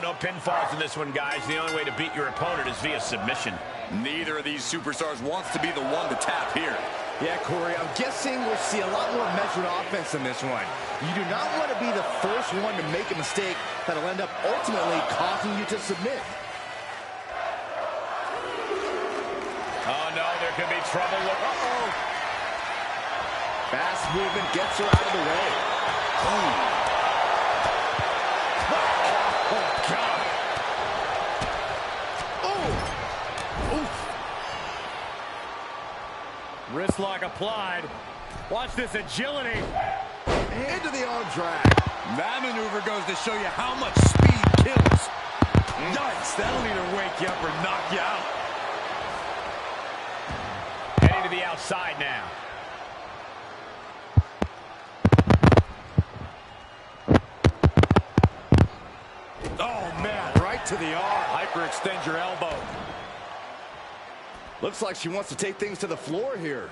No pinfalls in this one, guys. The only way to beat your opponent is via submission. Neither of these superstars wants to be the one to tap here. Yeah, Corey, I'm guessing we'll see a lot more measured offense in this one. You do not want to be the first one to make a mistake that'll end up ultimately causing you to submit. Oh, no, there could be trouble. Uh-oh. Fast movement gets her out of the way. Ooh. Wrist lock applied. Watch this agility. Into the arm drag. That maneuver goes to show you how much speed kills. Yikes, that'll either wake you up or knock you out. Heading to the outside now. Oh, man, right to the arm. Hyperextend your elbow. Looks like she wants to take things to the floor here.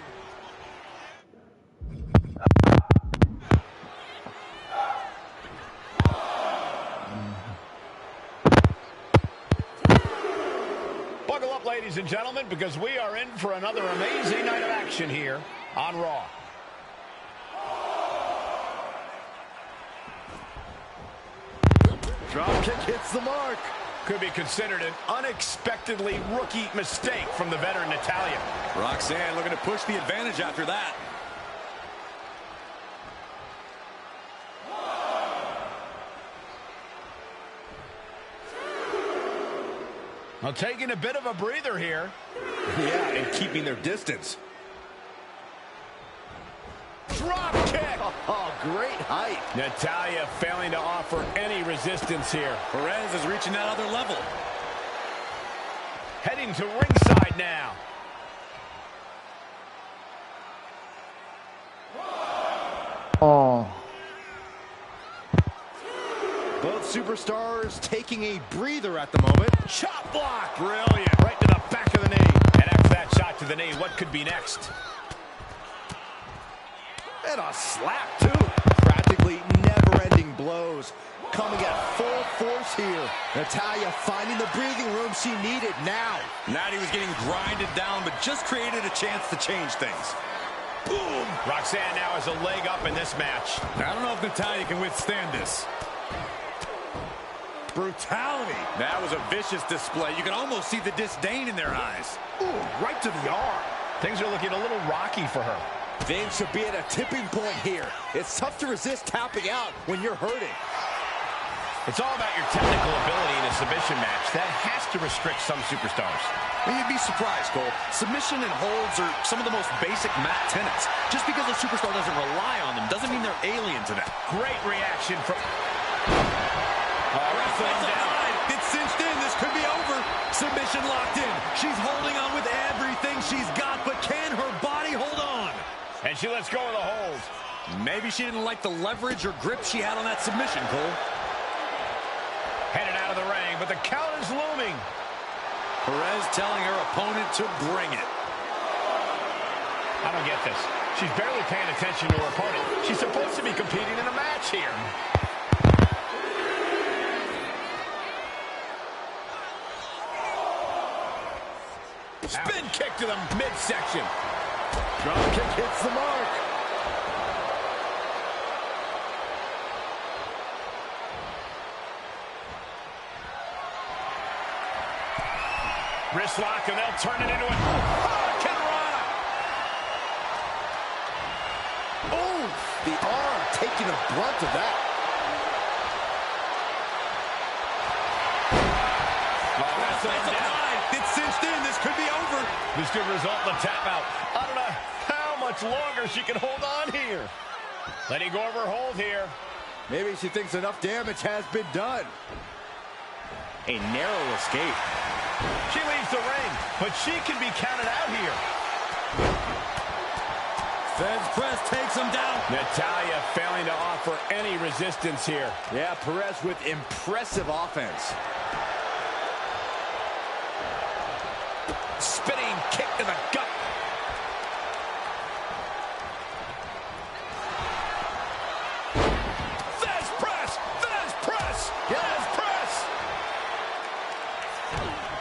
Buckle up, ladies and gentlemen, because we are in for another amazing night of action here on Raw. Drop kick hits the mark. Could be considered an unexpectedly rookie mistake from the veteran Natalya. Roxanne looking to push the advantage after that. Well, taking a bit of a breather here. Yeah, and keeping their distance. Drop kick! Oh, great height. Natalya failing to offer any resistance here. Perez is reaching that other level. Heading to ringside now. Oh. Both superstars taking a breather at the moment. Chop block! Brilliant. Right to the back of the knee. And after that shot to the knee, what could be next? And a slap, too. Practically never-ending blows. Coming at full force here. Natalya finding the breathing room she needed now. Natty was getting grinded down, but just created a chance to change things. Boom! Roxanne now has a leg up in this match. I don't know if Natalya can withstand this. Brutality. That was a vicious display. You can almost see the disdain in their eyes. Ooh, right to the arm. Things are looking a little rocky for her. Things should be at a tipping point here. It's tough to resist tapping out when you're hurting. It's all about your technical ability in a submission match. That has to restrict some superstars. And you'd be surprised, Cole. Submission and holds are some of the most basic mat tenets. Just because a superstar doesn't rely on them doesn't mean they're alien to them. Great reaction from... It's cinched in. This could be over. Submission locked in. She's holding on with everything she's got, but can her body hold on? And she lets go of the hold. Maybe she didn't like the leverage or grip she had on that submission, Cole. Headed out of the ring, but the count is looming. Perez telling her opponent to bring it. I don't get this. She's barely paying attention to her opponent. She's supposed to be competing in a match here. Spin kick to the midsection. Drop kick hits the mark. Wrist lock, and they'll turn it into a Hurricanrana. Oh, the arm taking the brunt of that. It's cinched in. This could be over. This could result in a tap out. I don't know how much longer she can hold on here. Letting go of her hold here. Maybe she thinks enough damage has been done. A narrow escape. She leaves the ring, but she can be counted out here. Feds press takes him down. Natalya failing to offer any resistance here. Yeah, Perez with impressive offense. Spinning kick to the gut. Fez press! Fez press! Fez press!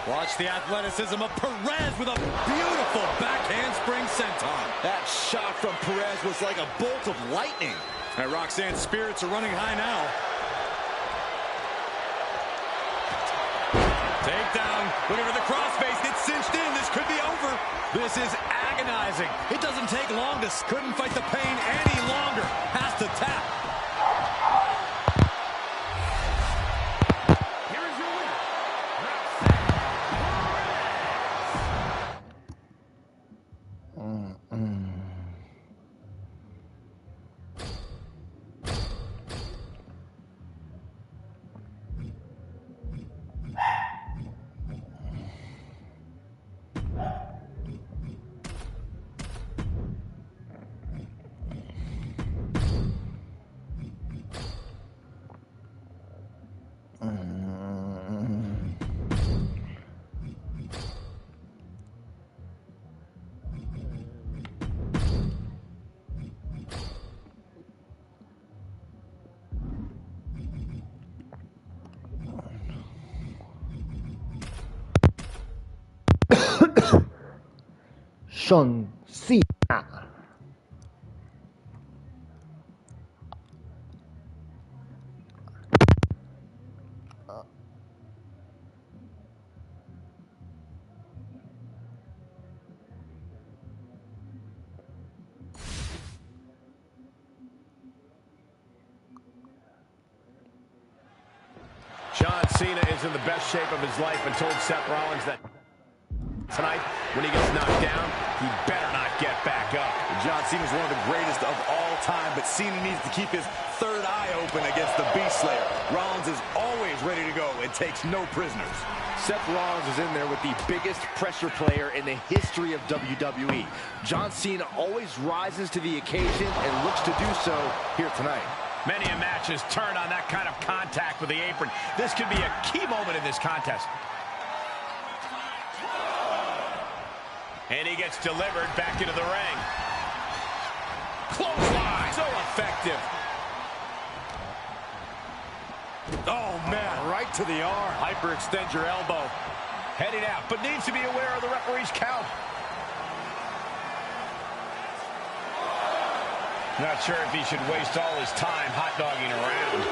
Watch the athleticism of Perez with a beautiful back handspring senton. That shot from Perez was like a bolt of lightning. And Roxanne's spirits are running high now. Takedown. Looking for the crossface. It's cinched in. This could be over. This is agonizing. It doesn't take long to couldn't fight the pain any longer. Has to tap. Here is your winner, John Cena. John Cena is in the best shape of his life and told Seth Rollins that tonight, when he gets knocked down, he better not get back up. John Cena is one of the greatest of all time, but Cena needs to keep his third eye open against the Beast Slayer. Rollins is always ready to go and takes no prisoners. Seth Rollins is in there with the biggest pressure player in the history of WWE. John Cena always rises to the occasion and looks to do so here tonight. Many a match has turned on that kind of contact with the apron. This could be a key moment in this contest. And he gets delivered back into the ring. Clothesline, so effective. Oh, man, right to the arm. Hyperextend your elbow. Heading out, but needs to be aware of the referee's count. Not sure if he should waste all his time hot-dogging around.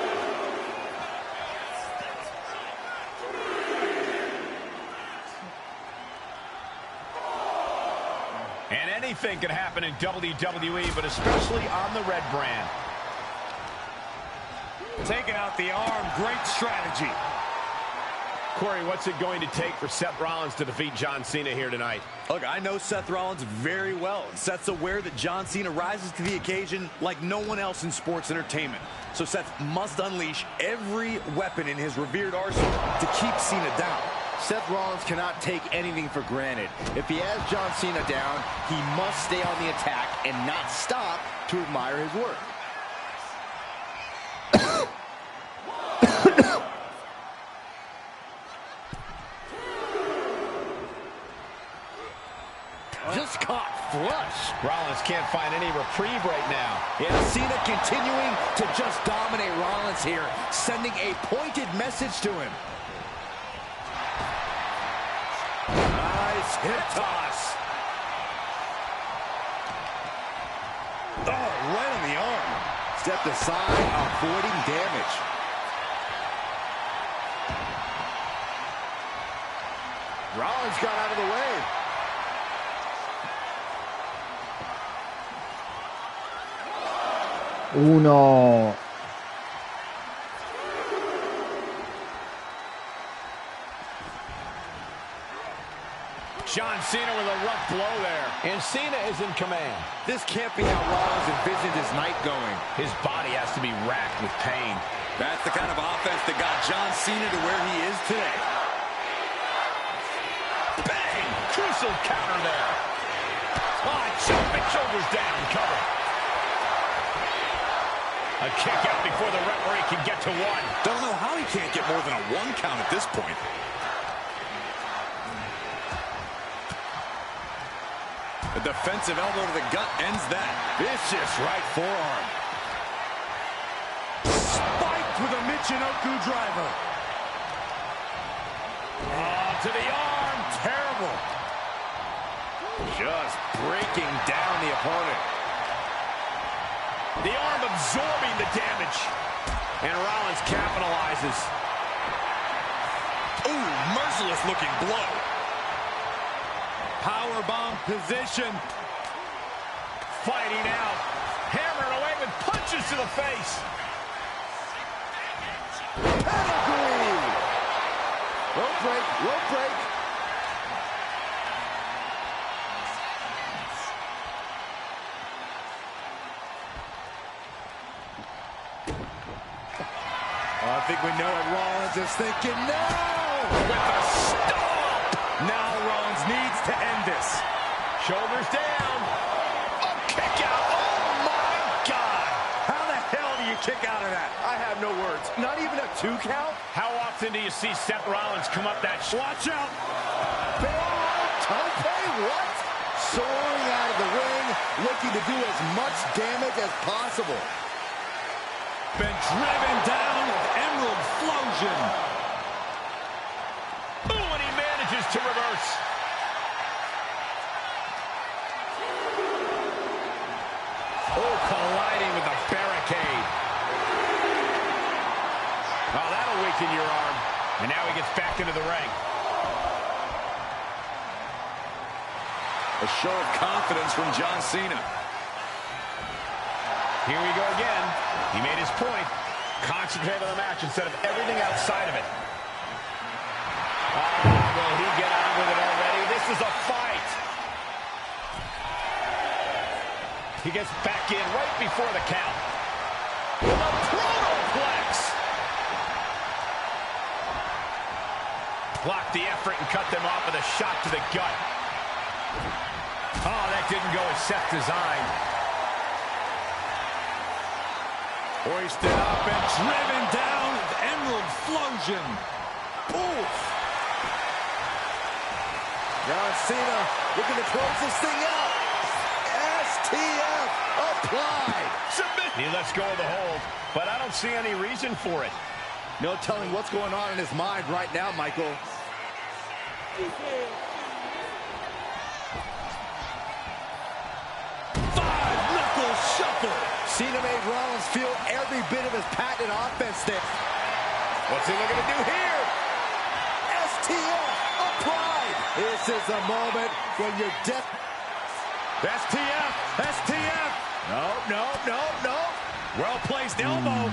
And anything can happen in WWE, but especially on the red brand. Taking out the arm, great strategy. Corey, what's it going to take for Seth Rollins to defeat John Cena here tonight? Look, I know Seth Rollins very well. Seth's aware that John Cena rises to the occasion like no one else in sports entertainment. So Seth must unleash every weapon in his revered arsenal to keep Cena down. Seth Rollins cannot take anything for granted. If he has John Cena down, he must stay on the attack and not stop to admire his work. Just caught flush. Rollins can't find any reprieve right now. Yeah, Cena continuing to just dominate Rollins here, sending a pointed message to him. Nice Reverse hip toss. Oh, right on the arm. Stepped aside, avoiding damage. Rollins got out of the way. Uno. John Cena with a rough blow there. And Cena is in command. This can't be how Rollins envisioned his night going. His body has to be racked with pain. That's the kind of offense that got John Cena to where he is today. Bang! Crucial counter there. Jumping shoulders down, cover. A kick out before the referee can get to one. Don't know how he can't get more than a 1 count at this point. A defensive elbow to the gut ends that. Vicious right forearm. Spiked with a Michinoku driver. To the arm. Terrible. Just breaking down the opponent. The arm absorbing the damage. And Rollins capitalizes. Ooh, merciless looking blow. Powerbomb position. Fighting out. Hammering away with punches to the face. Pedigree. Rope break, rope break. I think we know what Rollins is thinking now. With a stomp. Now Rollins needs to end this. Shoulders down. A kick out. Oh, my God. How the hell do you kick out of that? I have no words. Not even a 2 count? How often do you see Seth Rollins come up that Watch out. Tope, what? Soaring out of the ring, looking to do as much damage as possible. Been driven down with Emerald Flosion. Ooh, and he manages to reverse. Oh, colliding with the barricade. Oh, that'll weaken your arm. And now he gets back into the ring. A show of confidence from John Cena. Here we go again. He made his point. Concentrate on the match instead of everything outside of it. Oh, will he get on with it already? This is a fight. He gets back in right before the count. With a protoplex. Blocked the effort and cut them off with a shot to the gut. Oh, that didn't go as Seth designed. Hoisted up and driven down with Emerald Flosion. Oof. John Cena looking to close this thing out. STF applied. Submit. He lets go of the hold, but I don't see any reason for it. No telling what's going on in his mind right now, Michael. Five-knuckle shuffle. Cena made Rollins feel every bit of his patented offense there. What's he looking to do here? STF applied. This is a moment when you're death. STF, STF. No. Well-placed elbow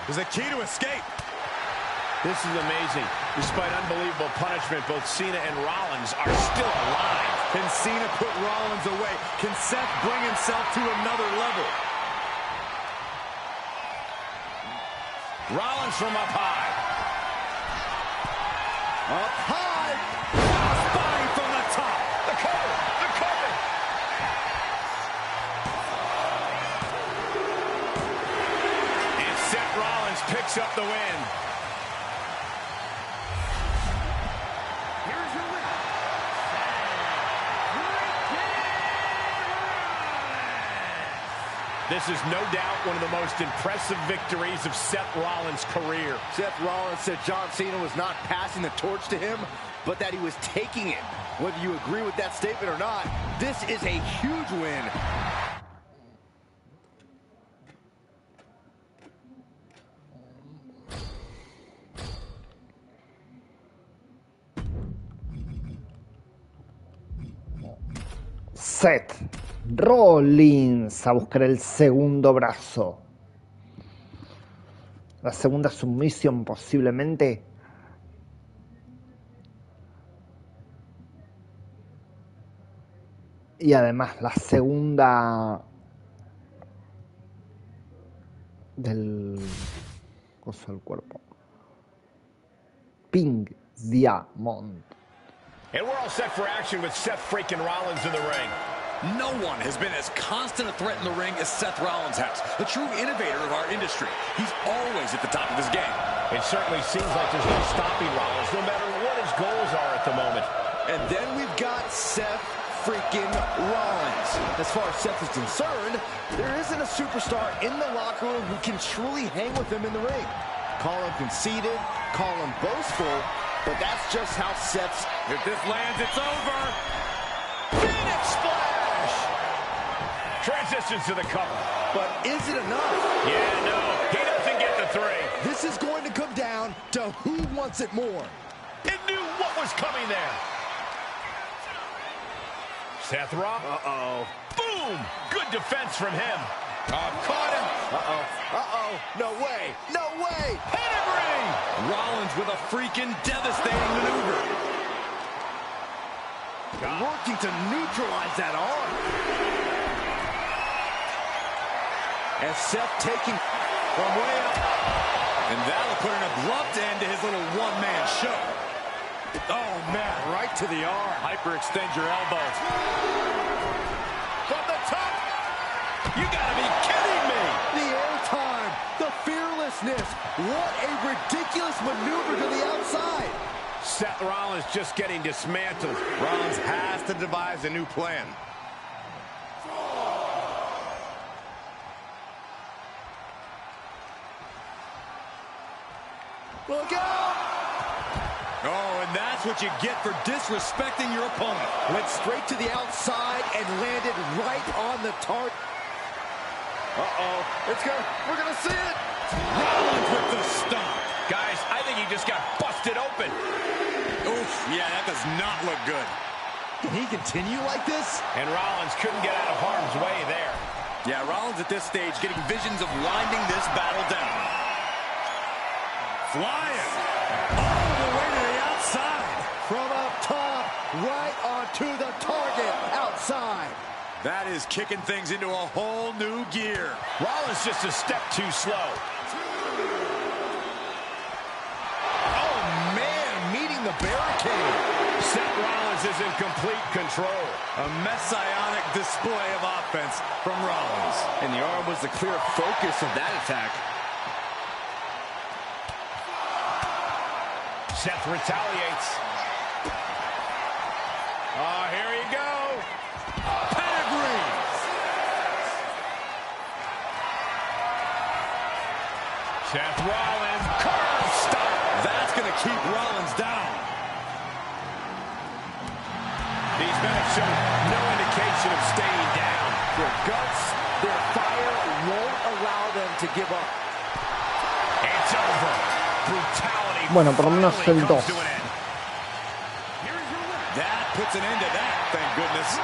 is a key to escape. This is amazing. Despite unbelievable punishment, both Cena and Rollins are still alive. Can Cena put Rollins away? Can Seth bring himself to another level? Rollins from up high. Up high. Crossbody from the top. The cover. The cover. And Seth Rollins picks up the win. Here's your winner. This is no doubt one of the most impressive victories of Seth Rollins' career. Seth Rollins said John Cena was not passing the torch to him, but that he was taking it. Whether you agree with that statement or not, this is a huge win. Seth Rollins a buscar el segundo brazo. La segunda sumisión posiblemente. Y además la segunda del coso del cuerpo. Pink Diamond. And we're all set for action with Seth freaking Rollins in the ring. No one has been as constant a threat in the ring as Seth Rollins has. A true innovator of our industry. He's always at the top of his game. It certainly seems like there's no stopping Rollins, no matter what his goals are at the moment. And then we've got Seth freaking Rollins. As far as Seth is concerned, there isn't a superstar in the locker room who can truly hang with him in the ring. Call him conceited, call him boastful, but that's just how Seth's... If this lands, it's over. Phoenix Splash! Transitions to the cover. But is it enough? Yeah, no, he doesn't get the three. This is going to come down to who wants it more. It knew what was coming there. Seth Rollins. Uh-oh. Boom! Good defense from him. Caught him. Uh-oh. No way. No way. Pedigree! Rollins with a freaking devastating maneuver. Working to neutralize that arm. And Seth taking from way up. And that'll put an abrupt end to his little one-man show. Oh, man, right to the arm. Hyperextend your elbows. From the top. You gotta be kidding me! The airtime, the fearlessness. What a ridiculous maneuver to the outside. Seth Rollins just getting dismantled. Rollins has to devise a new plan. Look out! Oh, and that's what you get for disrespecting your opponent. Went straight to the outside and landed right on the target. Uh-oh. We're gonna see it. Rollins with the stomp. Guys, I think he just got busted open. Oof, yeah, that does not look good. Can he continue like this? And Rollins couldn't get out of harm's way there. Yeah, Rollins at this stage getting visions of winding this battle down. Flying. All the way to the outside. From up top, right onto the target outside. That is kicking things into a whole new gear. Rollins just a step too slow. Oh, man, meeting the barricade. Seth Rollins is in complete control. A messianic display of offense from Rollins. And the arm was the clear focus of that attack. Seth retaliates. Oh, here you go. Pedigree. Seth Rollins, curb stop. That's going to keep Rollins down. These men have shown no indication of staying down. Their guts, their fire won't allow them to give up. It's over. Brutality. Bueno, por lo menos el 2. That puts an end to that, thank goodness.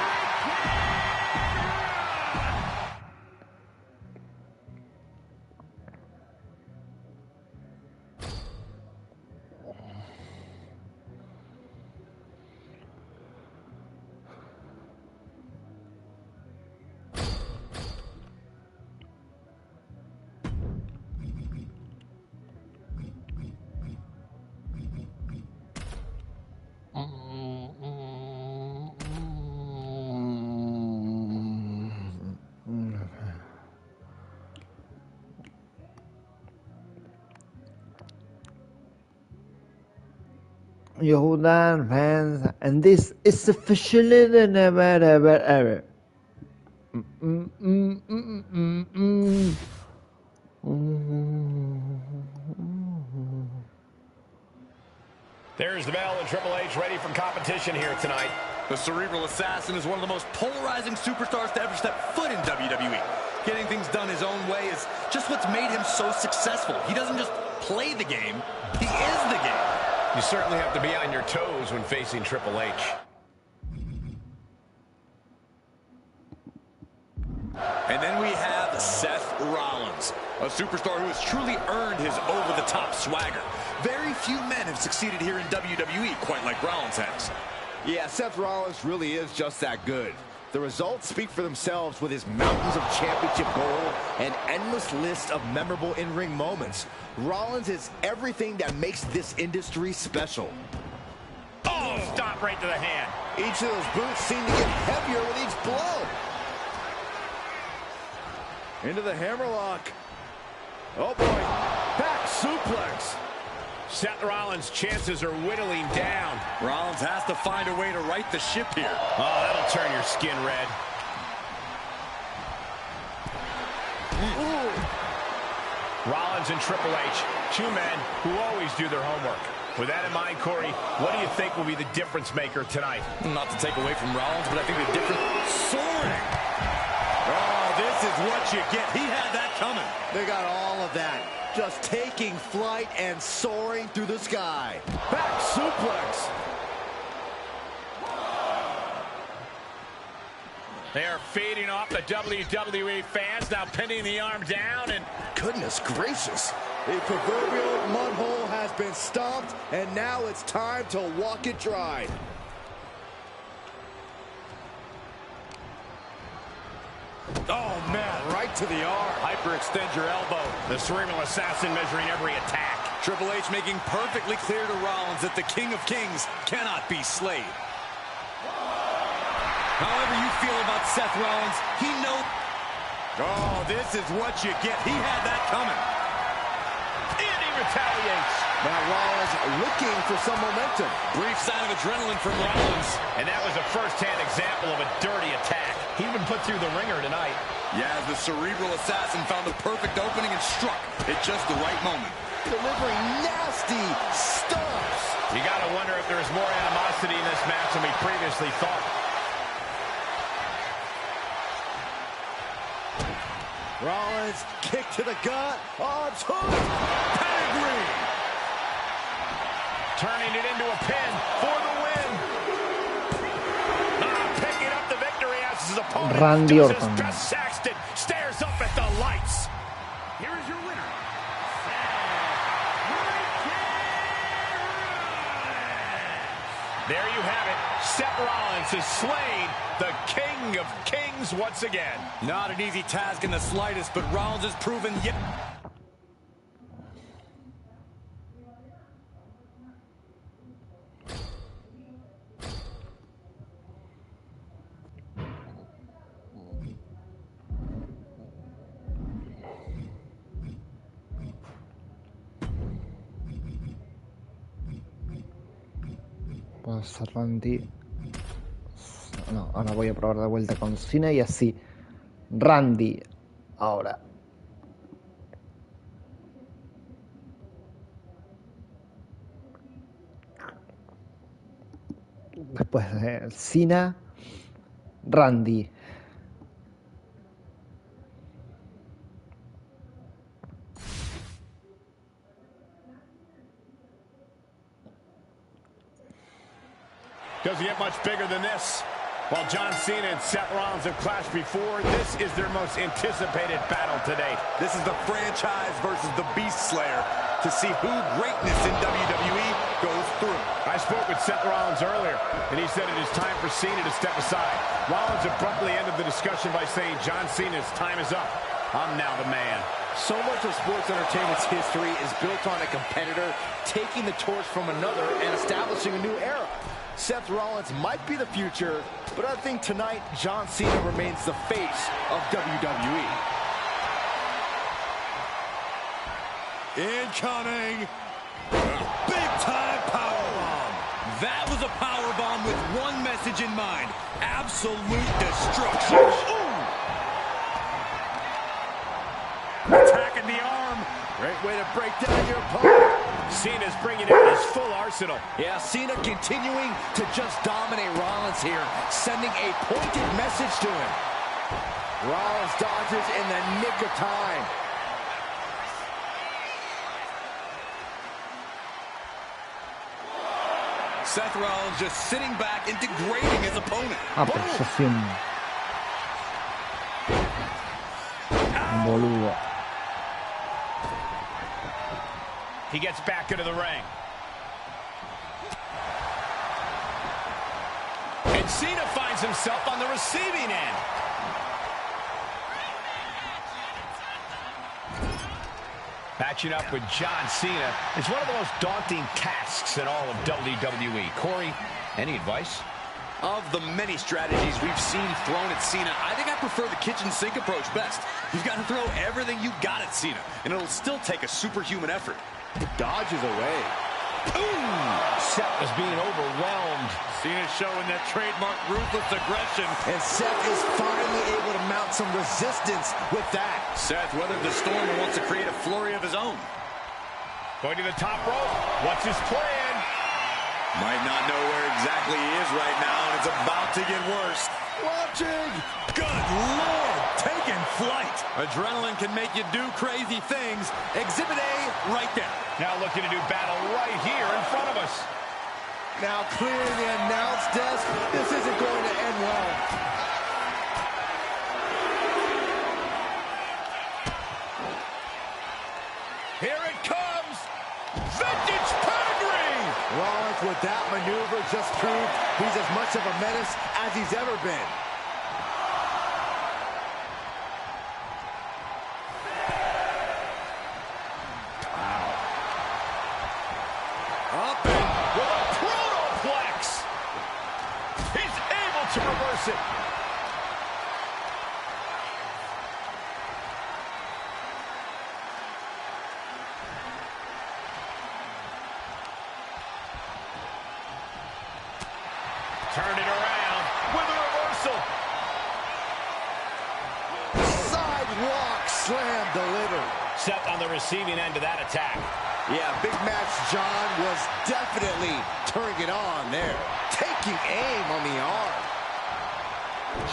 Yehudan fans, and this is officially the never ever ever. There's the bell, and Triple H ready for competition here tonight. The Cerebral Assassin is one of the most polarizing superstars to ever step foot in WWE. Getting things done his own way is just what's made him so successful. He doesn't just play the game, he is the game. You certainly have to be on your toes when facing Triple H. And then we have Seth Rollins, a superstar who has truly earned his over-the-top swagger. Very few men have succeeded here in WWE quite like Rollins has. Yeah, Seth Rollins really is just that good. The results speak for themselves with his mountains of championship gold and endless list of memorable in-ring moments. Rollins is everything that makes this industry special. Oh, stop right to the hand. Each of those boots seem to get heavier with each blow. Into the hammerlock. Oh boy, back suplex. Seth Rollins' chances are whittling down. Rollins has to find a way to right the ship here. Oh, that'll turn your skin red. Rollins and Triple H, two men who always do their homework. With that in mind, Corey, what do you think will be the difference maker tonight? Not to take away from Rollins, but I think the difference... Soaring! Oh, this is what you get. He had that coming. They got all of that. Just taking flight and soaring through the sky. Back suplex. They are feeding off the WWE fans, now pinning the arm down, and goodness gracious. The proverbial mud hole has been stomped, and now it's time to walk it dry. Oh, man, right to the arm. Hyperextend your elbow. the Cerebral Assassin measuring every attack. Triple H making perfectly clear to Rollins that the King of Kings cannot be slayed. However you feel about Seth Rollins, he knows... Oh, this is what you get. He had that coming. And he retaliates. Now Rollins looking for some momentum. Brief sign of adrenaline from Rollins. And that was a first-hand example of a dirty attack. He's been put through the ringer tonight. Yeah, the Cerebral Assassin found the perfect opening and struck at just the right moment. Delivering nasty stomps. You gotta wonder if there's more animosity in this match than we previously thought. Rollins kick to the gut. Oh, it's hooked. Pedigree. Turning it into a pin for the win. Picking up the victory as his opponent Randy does Orton. his best. Saxton stares up at the lights. Here is your winner. There you have it. Seth Rollins has slain the King of Kings once again. Not an easy task in the slightest, but Rollins has proven yet... Vamos a Randy. No, ahora voy a probar de vuelta con Cena y así. Randy. Ahora. Después de Cena. Randy. Doesn't get much bigger than this. While John Cena and Seth Rollins have clashed before, this is their most anticipated battle to date. This is the franchise versus the Beast Slayer to see who greatness in WWE goes through. I spoke with Seth Rollins earlier, and he said it is time for Cena to step aside. Rollins abruptly ended the discussion by saying, John Cena's time is up. I'm now the man. So much of sports entertainment's history is built on a competitor taking the torch from another and establishing a new era. Seth Rollins might be the future, but I think tonight John Cena remains the face of WWE. Incoming! Big-time powerbomb! That was a powerbomb with one message in mind. Absolute destruction. Ooh. Attacking the arm. Great way to break down your opponent. Cena's bringing out his full arsenal. Yeah, Cena continuing to just dominate Rollins here, sending a pointed message to him. Rollins dodges in the nick of time. Seth Rollins just sitting back and degrading his opponent. Apreciación. Boludo. He gets back into the ring. And Cena finds himself on the receiving end. Matching up with John Cena is one of the most daunting tasks in all of WWE. Corey, any advice? Of the many strategies we've seen thrown at Cena, I think I prefer the kitchen sink approach best. You've got to throw everything you got at Cena, and it'll still take a superhuman effort. Dodges away. Boom! Seth is being overwhelmed. Cena's showing that trademark ruthless aggression. And Seth is finally able to mount some resistance with that. Seth weathered the storm and wants to create a flurry of his own. Going to the top rope. What's his plan? Might not know where exactly he is right now, and it's about to get worse. Launching. Good Lord, taking flight. Adrenaline can make you do crazy things. Exhibit A right there. Now looking to do battle right here in front of us. Now clearing the announce desk. This isn't going to end well. Here it comes. Vintage pedigree. Rollins with that maneuver just proved he's as much of a menace as he's ever been. Up and with a protoplex. He's able to reverse it. Turn it around with a reversal. Sidewalk slam delivered. Seth on the receiving end of that attack. Yeah, Big Match John was definitely turning it on there. Taking aim on the arm.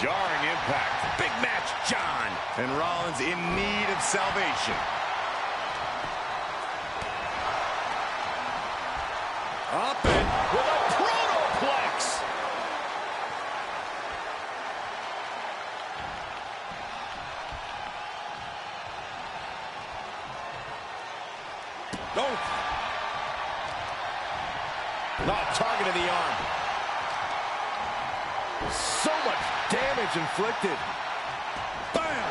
Jarring impact. Big Match John. And Rollins in need of salvation. Up and with a protoplex. Oh. Not target of the arm. So much damage inflicted. Bam!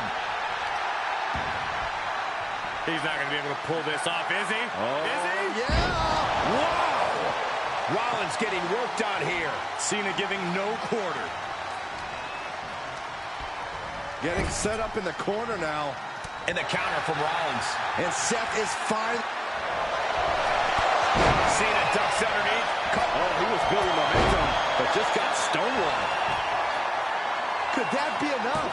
He's not going to be able to pull this off, is he? Is he? Yeah! Wow! Rollins getting worked on here. Cena giving no quarter. Getting set up in the corner now. And the counter from Rollins. And Seth is fine. Cena ducks underneath. Oh, he was building momentum, but just got stonewalled. Could that be enough?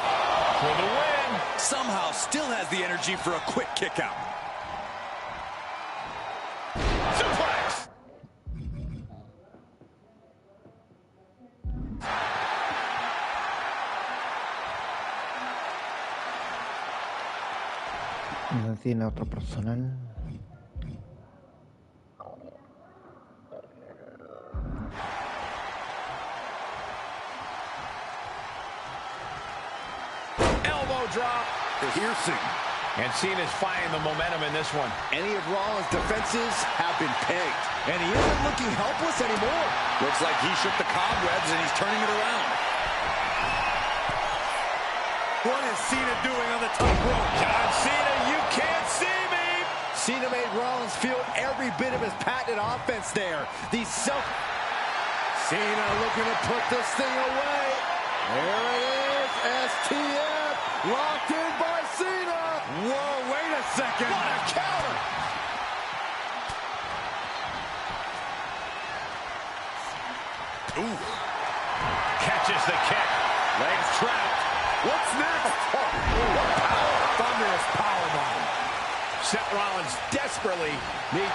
For the win. Somehow still has the energy for a quick kick out. Suplex. No tiene otro personal. Elbow drop. Piercing. And Cena's finding the momentum in this one. Any of Rollins' defenses have been pegged. And he isn't looking helpless anymore. Looks like he shook the cobwebs and he's turning it around. What is Cena doing on the top rope? John Cena, you can't see me. Cena made Rollins feel every bit of his patented offense there. Cena looking to put this thing away. There it is. STF locked in by Cena. Whoa, wait a second. What a counter. Ooh. Catches the kick. Legs trapped. What's next? What power. Thunderous powerbomb. Seth Rollins desperately needs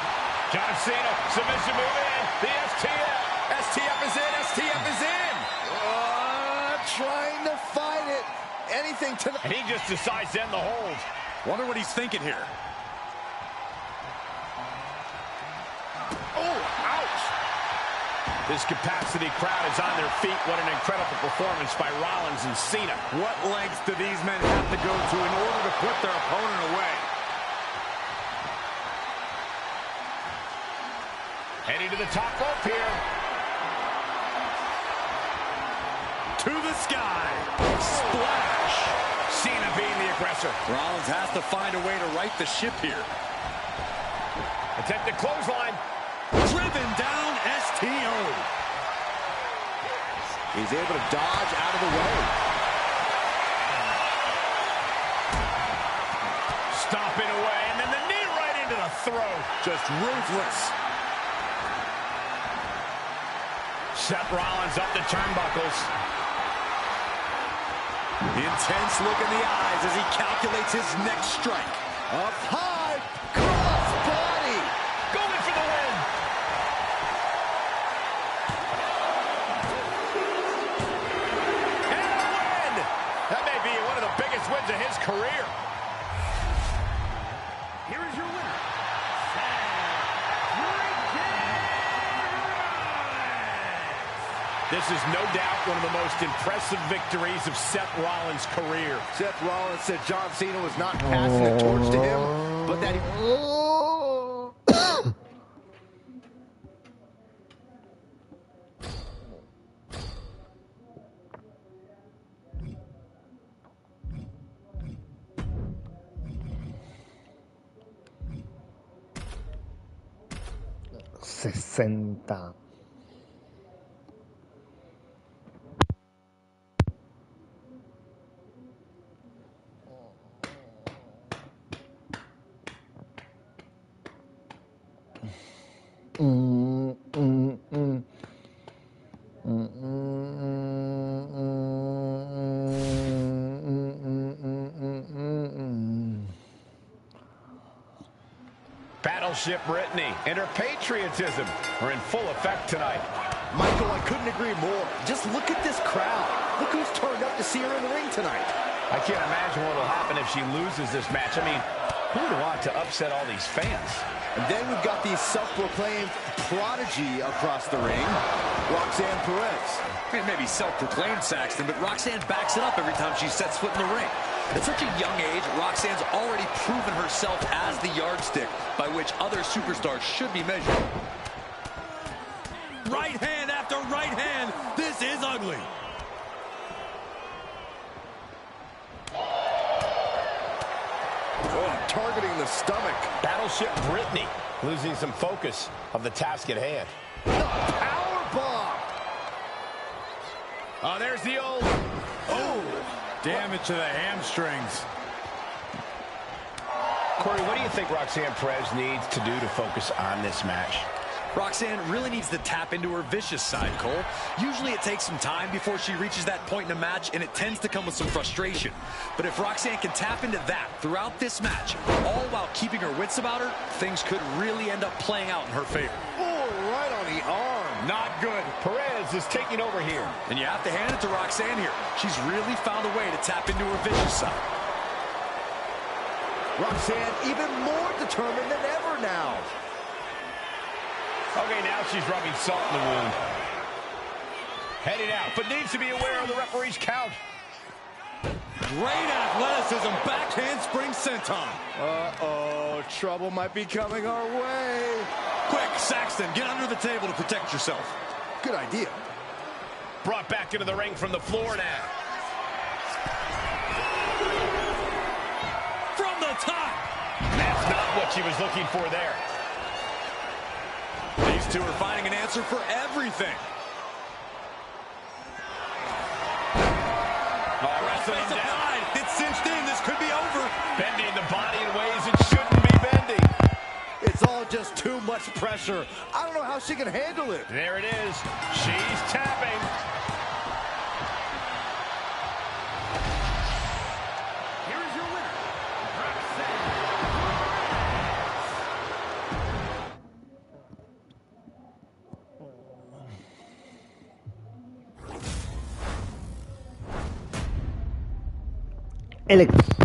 John Cena. Submission move in. The STF. STF is in. STF is in. Trying to fight it. Anything to... And he just decides to end the hold. Wonder what he's thinking here. Oh, ouch. This capacity crowd is on their feet. What an incredible performance by Rollins and Cena. What lengths do these men have to go to in order to put their opponent away? Heading to the top rope here. To the sky. Splash. Cena being the aggressor. Rollins has to find a way to right the ship here. Attempted clothesline. Driven down STO. He's able to dodge out of the way. Stomping away, and then the knee right into the throat. Just ruthless. Seth Rollins up the turnbuckles. Intense look in the eyes as he calculates his next strike. Up high, cross body. Going for the win. And a win. That may be one of the biggest wins of his career. Here is your winner, This is no doubt one of the most impressive victories of Seth Rollins' career. Seth Rollins said John Cena was not passing a torch to him, but that he... 60. Battleship Brittany and her patriotism are in full effect tonight. Michael, I couldn't agree more. Just look at this crowd. Look who's turned up to see her in the ring tonight. I can't imagine what will happen if she loses this match. I mean, who would want to upset all these fans? And then we've got the self-proclaimed prodigy across the ring, Roxanne Perez. It may be self-proclaimed, Saxton, but Roxanne backs it up every time she sets foot in the ring. At such a young age, Roxanne's already proven herself as the yardstick by which other superstars should be measured. Right hand after right hand. This is ugly. Oh, targeting the stomach. Battleship Brittany losing some focus of the task at hand. The powerbomb. Oh, there's the old... Oh, damage to the hamstrings. Corey, what do you think Roxanne Perez needs to do to focus on this match? Roxanne really needs to tap into her vicious side, Cole. Usually it takes some time before she reaches that point in a match, and it tends to come with some frustration. But if Roxanne can tap into that throughout this match, all while keeping her wits about her, things could really end up playing out in her favor. Oh, right on the arm. Not good. Perez is taking over here. And you have to hand it to Roxanne here. She's really found a way to tap into her vicious side. Roxanne even more determined than ever now. Okay, now she's rubbing salt in the wound. Heading out, but needs to be aware of the referee's count. Great athleticism, back handspring senton. Uh-oh, trouble might be coming our way. Quick, Saxton, get under the table to protect yourself. Good idea. Brought back into the ring from the floor now. From the top. That's not what she was looking for there. These two are finding an answer for everything. Oh, wrestling him down. It's cinched in. This could be over. Bending the body in ways it shouldn't be bending. It's all just too much pressure. I don't know how she can handle it. There it is. She's tapping. Here is your winner, Roxanne. Electro.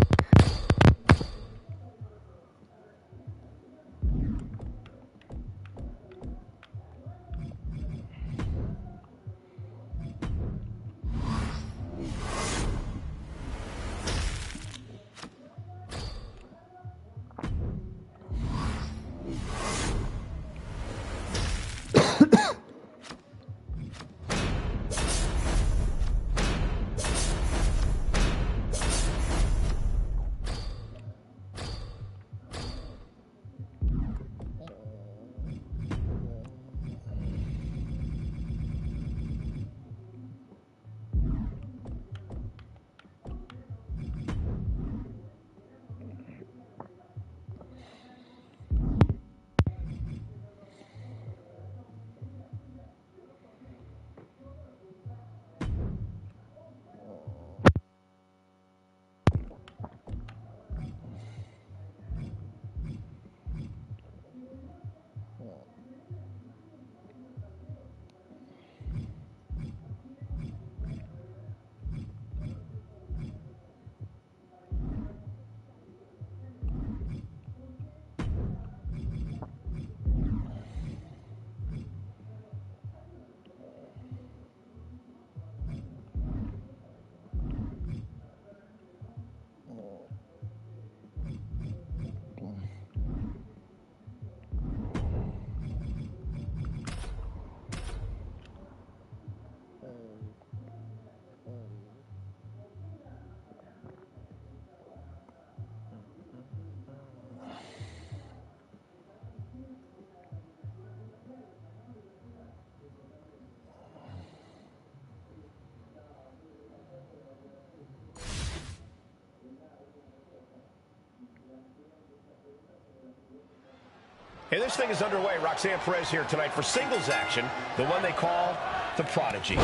Hey, this thing is underway. Roxanne Perez here tonight for singles action, the one they call the Prodigy.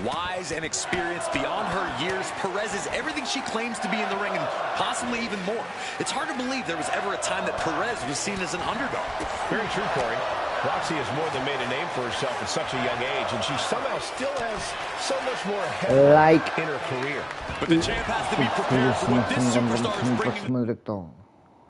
Wise and experienced beyond her years, Perez is everything she claims to be in the ring and possibly even more. It's hard to believe there was ever a time that Perez was seen as an underdog. Very true, Corey. Roxy has more than made a name for herself at such a young age, and she somehow still has so much more ahead in her career. But the champ has to be prepared for what this superstar is bringing. Próximo directo.